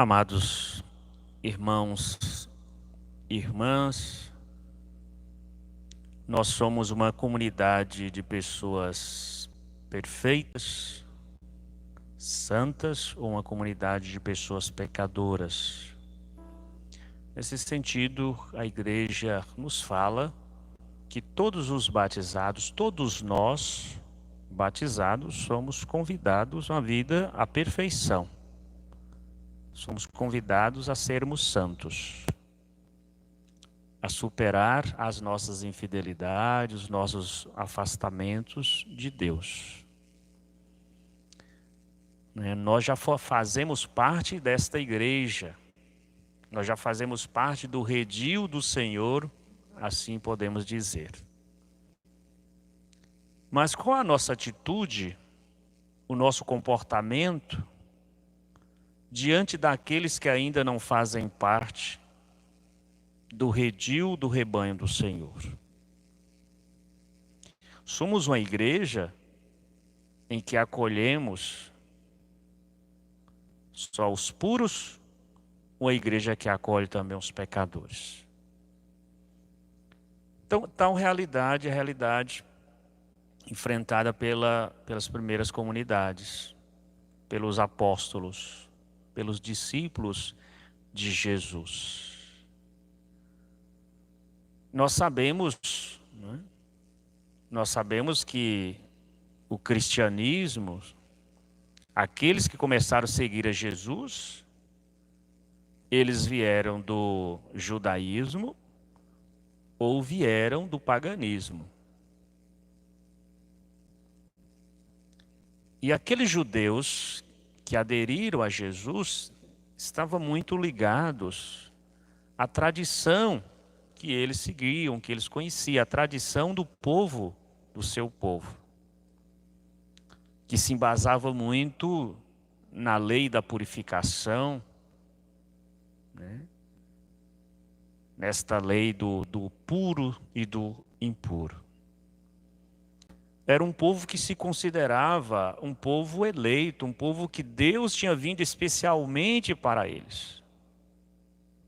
Amados irmãos e irmãs, nós somos uma comunidade de pessoas perfeitas, santas, ou uma comunidade de pessoas pecadoras. Nesse sentido, a igreja nos fala que todos os batizados, todos nós batizados, somos convidados a uma vida à perfeição. Somos convidados a sermos santos, a superar as nossas infidelidades, os nossos afastamentos de Deus. Nós já fazemos parte desta igreja, nós já fazemos parte do redil do Senhor, assim podemos dizer. Mas qual a nossa atitude, o nosso comportamento, diante daqueles que ainda não fazem parte do redil do rebanho do Senhor? Somos uma igreja em que acolhemos só os puros, uma igreja que acolhe também os pecadores? Então, tal realidade é a realidade enfrentada pelas primeiras comunidades, pelos apóstolos, pelos discípulos de Jesus. Nós sabemos que o cristianismo, aqueles que começaram a seguir a Jesus, eles vieram do judaísmo ou vieram do paganismo. E aqueles judeus que aderiram a Jesus estavam muito ligados à tradição que eles seguiam, que eles conheciam, a tradição do povo, do seu povo, que se embasava muito na lei da purificação, nesta lei do puro e do impuro. Era um povo que se considerava um povo eleito, um povo que Deus tinha vindo especialmente para eles.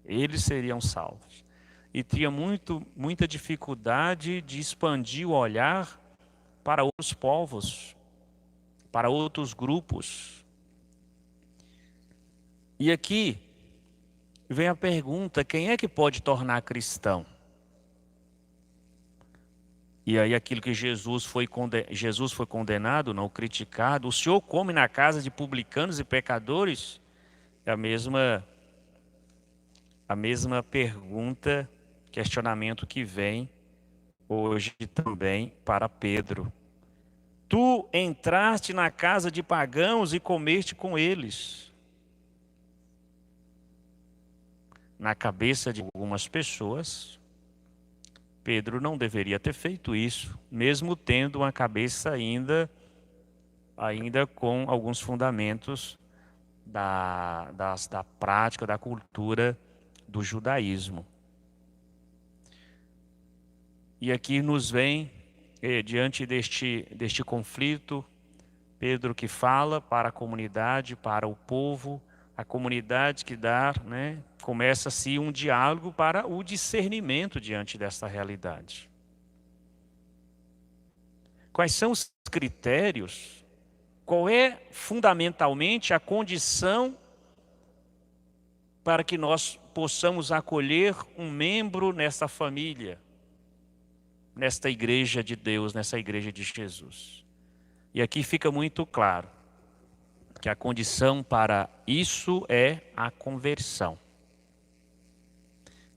Eles seriam salvos. E tinha muita dificuldade de expandir o olhar para outros povos, para outros grupos. E aqui vem a pergunta: quem é que pode tornar cristão? E aí aquilo que Jesus foi condenado, não criticado, o Senhor come na casa de publicanos e pecadores? É a mesma pergunta, questionamento que vem hoje também para Pedro. Tu entraste na casa de pagãos e comeste com eles. Na cabeça de algumas pessoas, Pedro não deveria ter feito isso, mesmo tendo uma cabeça ainda com alguns fundamentos da prática, da cultura do judaísmo. E aqui nos vem, diante deste conflito, Pedro que fala para a comunidade, para o povo, a comunidade que começa-se um diálogo para o discernimento diante desta realidade. Quais são os critérios? Qual é fundamentalmente a condição para que nós possamos acolher um membro nesta família, nesta igreja de Deus, nessa igreja de Jesus? E aqui fica muito claro que a condição para isso é a conversão.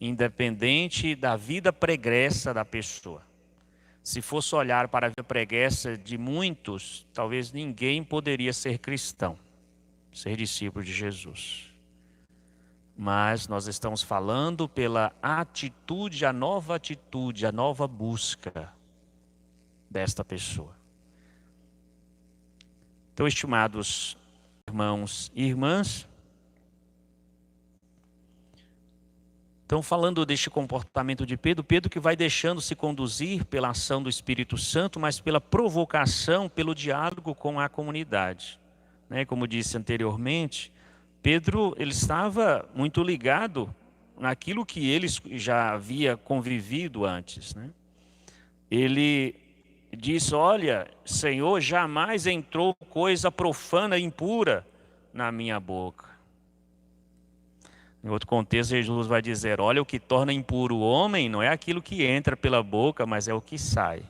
Independente da vida pregressa da pessoa. Se fosse olhar para a vida pregressa de muitos, talvez ninguém poderia ser cristão, ser discípulo de Jesus. Mas nós estamos falando pela atitude, a nova busca desta pessoa. Então, estimados irmãos e irmãs, então falando deste comportamento de Pedro que vai deixando-se conduzir pela ação do Espírito Santo, mas pela provocação, pelo diálogo com a comunidade. Como disse anteriormente, Pedro, ele estava muito ligado naquilo que ele já havia convivido antes, né? Ele disse: olha, Senhor, jamais entrou coisa profana e impura na minha boca. Em outro contexto, Jesus vai dizer: olha, o que torna impuro o homem não é aquilo que entra pela boca, mas é o que sai.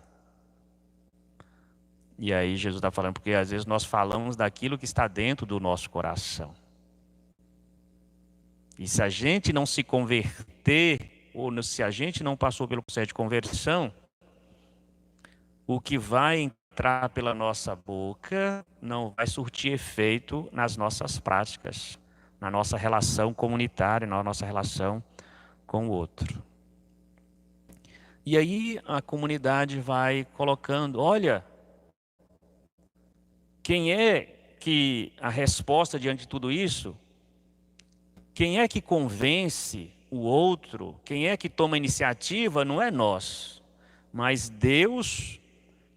E aí Jesus está falando, porque às vezes nós falamos daquilo que está dentro do nosso coração. E se a gente não se converter, ou se a gente não passou pelo processo de conversão, o que vai entrar pela nossa boca não vai surtir efeito nas nossas práticas, na nossa relação comunitária, na nossa relação com o outro. E aí a comunidade vai colocando: olha, quem é que a resposta diante de tudo isso? Quem é que convence o outro? Quem é que toma a iniciativa? Não é nós, mas Deus,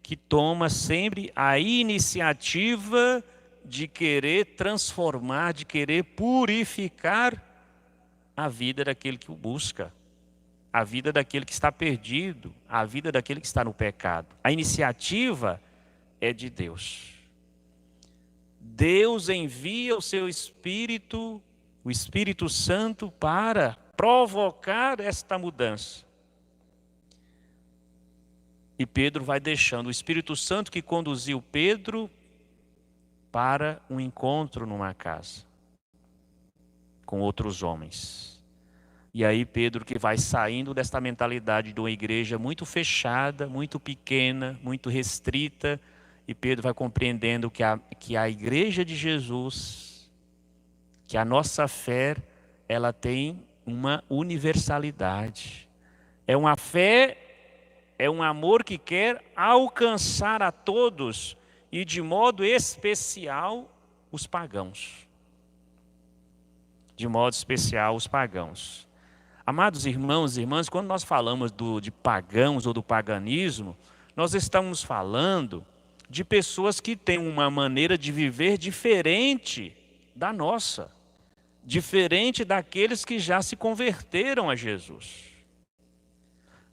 que toma sempre a iniciativa de querer transformar, de querer purificar a vida daquele que o busca, a vida daquele que está perdido, a vida daquele que está no pecado. A iniciativa é de Deus. Deus envia o seu Espírito, o Espírito Santo, para provocar esta mudança. E Pedro vai deixando o Espírito Santo que conduziu Pedro para um encontro numa casa com outros homens. E aí Pedro que vai saindo desta mentalidade de uma igreja muito fechada, muito pequena, muito restrita, e Pedro vai compreendendo que a igreja de Jesus, que a nossa fé, ela tem uma universalidade. É uma fé, é um amor que quer alcançar a todos e de modo especial os pagãos. De modo especial os pagãos. Amados irmãos e irmãs, quando nós falamos de pagãos ou do paganismo, nós estamos falando de pessoas que têm uma maneira de viver diferente da nossa, diferente daqueles que já se converteram a Jesus.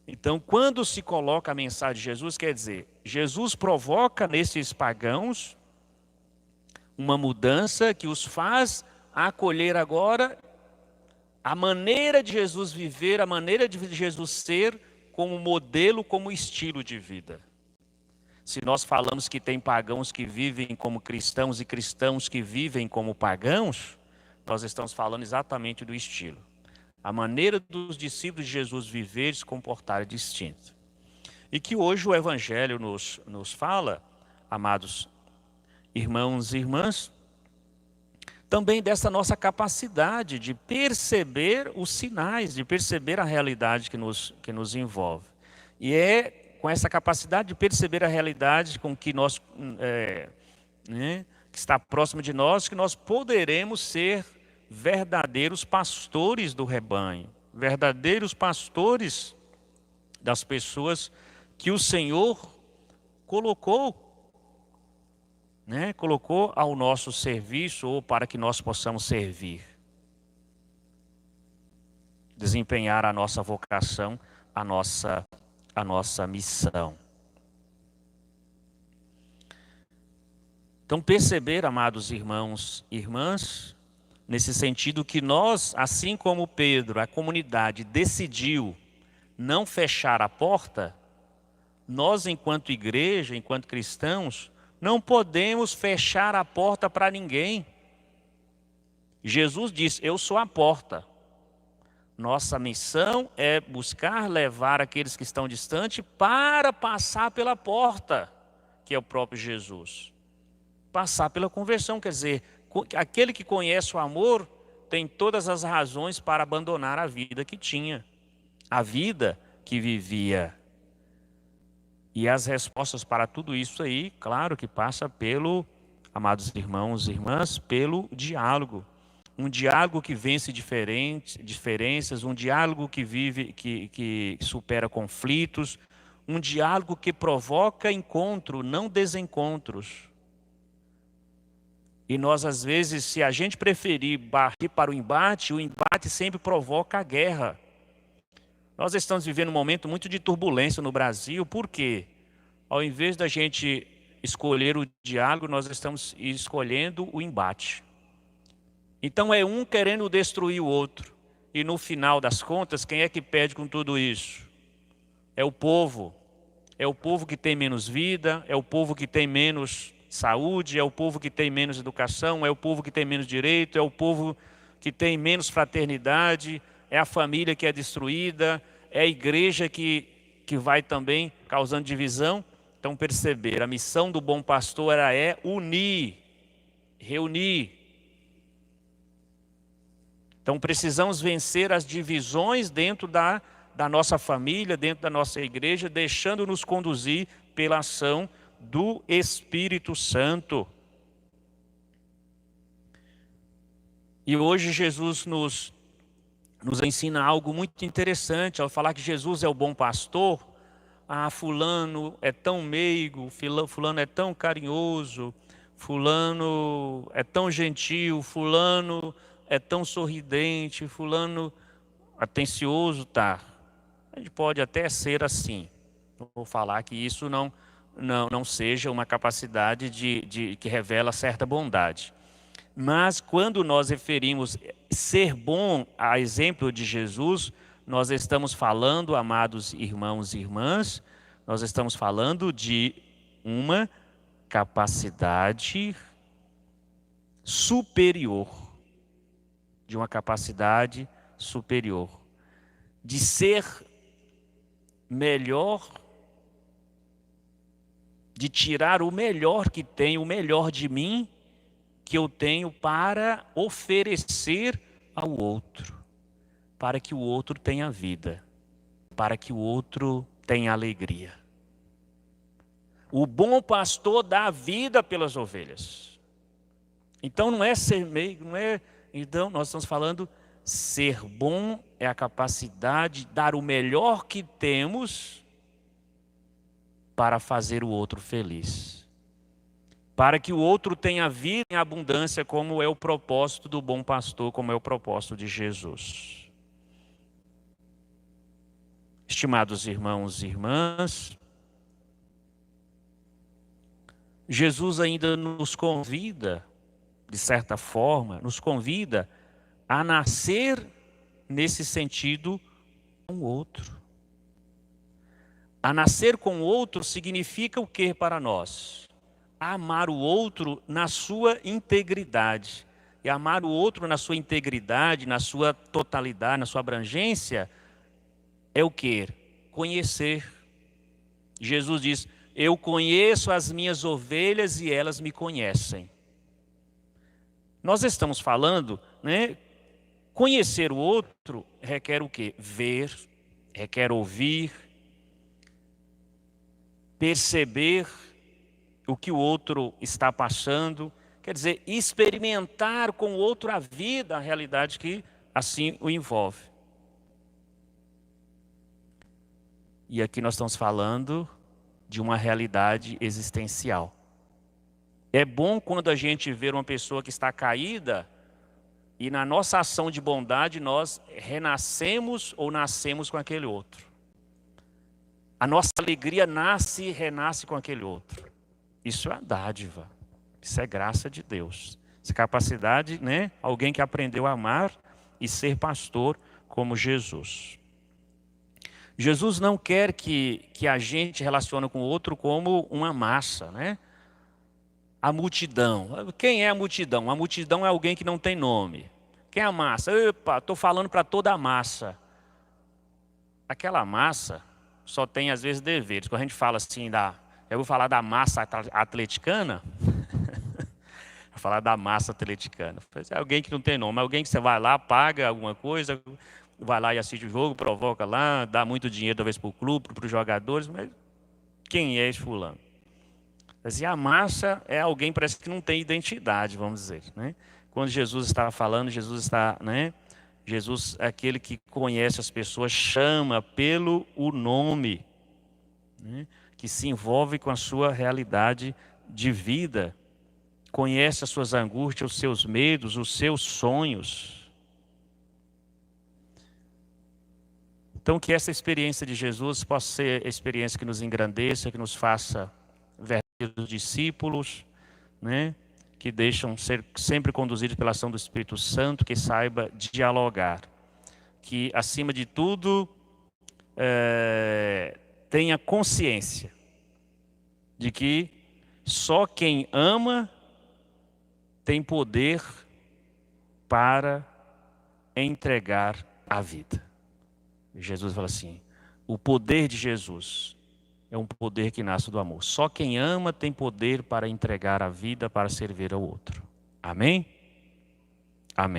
Então, quando se coloca a mensagem de Jesus, quer dizer, Jesus provoca nesses pagãos uma mudança que os faz acolher agora a maneira de Jesus viver, a maneira de Jesus ser como modelo, como estilo de vida. Se nós falamos que tem pagãos que vivem como cristãos e cristãos que vivem como pagãos, nós estamos falando exatamente do estilo. A maneira dos discípulos de Jesus viver e se comportar é distinta. E que hoje o Evangelho nos fala, amados irmãos e irmãs, também dessa nossa capacidade de perceber os sinais, de perceber a realidade que nos envolve. E é com essa capacidade de perceber a realidade com que nós, que está próximo de nós, que nós poderemos ser verdadeiros pastores do rebanho, verdadeiros pastores das pessoas que o Senhor colocou ao nosso serviço ou para que nós possamos servir. Desempenhar a nossa vocação, a nossa missão. Então perceber, amados irmãos e irmãs, nesse sentido que nós, assim como Pedro, a comunidade decidiu não fechar a porta, nós enquanto igreja, enquanto cristãos, não podemos fechar a porta para ninguém. Jesus disse: eu sou a porta. Nossa missão é buscar levar aqueles que estão distantes para passar pela porta, que é o próprio Jesus. Passar pela conversão, quer dizer, aquele que conhece o amor tem todas as razões para abandonar a vida que tinha, a vida que vivia. E as respostas para tudo isso aí, claro que passa pelo, amados irmãos e irmãs, pelo diálogo. Um diálogo que vence diferenças, um diálogo que que supera conflitos, um diálogo que provoca encontro, não desencontros. E nós, às vezes, se a gente preferir partir para o embate sempre provoca a guerra. Nós estamos vivendo um momento muito de turbulência no Brasil, por quê? Ao invés da gente escolher o diálogo, nós estamos escolhendo o embate. Então é um querendo destruir o outro. E no final das contas, quem é que perde com tudo isso? É o povo. É o povo que tem menos vida, é o povo que tem menos saúde, é o povo que tem menos educação, é o povo que tem menos direito, é o povo que tem menos fraternidade, é a família que é destruída, é a igreja que vai também causando divisão. Então perceber, a missão do bom pastor é unir, reunir. Então precisamos vencer as divisões dentro da nossa família, dentro da nossa igreja, deixando-nos conduzir pela ação do Espírito Santo. E hoje Jesus nos ensina algo muito interessante, ao falar que Jesus é o bom pastor. Fulano é tão meigo, fulano é tão carinhoso, fulano é tão gentil, fulano é tão sorridente, fulano atencioso, tá? A gente pode até ser assim. Não vou falar que isso não seja uma capacidade que revela certa bondade. Mas quando nós referimos ser bom a exemplo de Jesus, nós estamos falando, amados irmãos e irmãs, nós estamos falando de uma capacidade superior. De uma capacidade superior. De ser melhor, de tirar o melhor que tenho, o melhor de mim, que eu tenho para oferecer ao outro, para que o outro tenha vida, para que o outro tenha alegria. O bom pastor dá a vida pelas ovelhas. Então não é ser meigo, não é... Então nós estamos falando, ser bom é a capacidade de dar o melhor que temos para fazer o outro feliz. Para que o outro tenha vida em abundância, como é o propósito do bom pastor, como é o propósito de Jesus. Estimados irmãos e irmãs, Jesus ainda nos convida, de certa forma, nos convida a nascer nesse sentido com o outro. A nascer com o outro significa o que para nós? Amar o outro na sua integridade. E amar o outro na sua integridade, na sua totalidade, na sua abrangência, é o que? Conhecer. Jesus diz, eu conheço as minhas ovelhas e elas me conhecem. Nós estamos falando, né? Conhecer o outro requer o quê? Ver, requer ouvir, perceber o que o outro está passando, quer dizer, experimentar com o outro a vida, a realidade que assim o envolve. E aqui nós estamos falando de uma realidade existencial. É bom quando a gente vê uma pessoa que está caída e na nossa ação de bondade nós renascemos ou nascemos com aquele outro. A nossa alegria nasce e renasce com aquele outro. Isso é a dádiva, isso é graça de Deus. Essa capacidade, né? Alguém que aprendeu a amar e ser pastor como Jesus. Jesus não quer que a gente relacione com o outro como uma massa, né? A multidão. Quem é a multidão? A multidão é alguém que não tem nome. Quem é a massa? Epa, estou falando para toda a massa. Aquela massa só tem, às vezes, deveres. Quando a gente fala assim, eu vou falar da massa atleticana. Vou falar da massa atleticana. É alguém que não tem nome. Alguém que você vai lá, paga alguma coisa, vai lá e assiste o jogo, provoca lá, dá muito dinheiro, talvez, para o clube, para os jogadores. Mas quem é esse fulano? E a massa é alguém, parece que não tem identidade, vamos dizer, né? Quando Jesus está falando, Jesus está, né? Jesus é aquele que conhece as pessoas, chama pelo o nome, né? Que se envolve com a sua realidade de vida. conhece as suas angústias, os seus medos, os seus sonhos. Então, que essa experiência de Jesus possa ser a experiência que nos engrandeça, que nos faça verdadeiros discípulos, né? Que deixam ser sempre conduzidos pela ação do Espírito Santo, que saiba dialogar. Que, acima de tudo, tenha consciência de que só quem ama tem poder para entregar a vida. Jesus fala assim, o poder de Jesus é um poder que nasce do amor. Só quem ama tem poder para entregar a vida, para servir ao outro. Amém? Amém.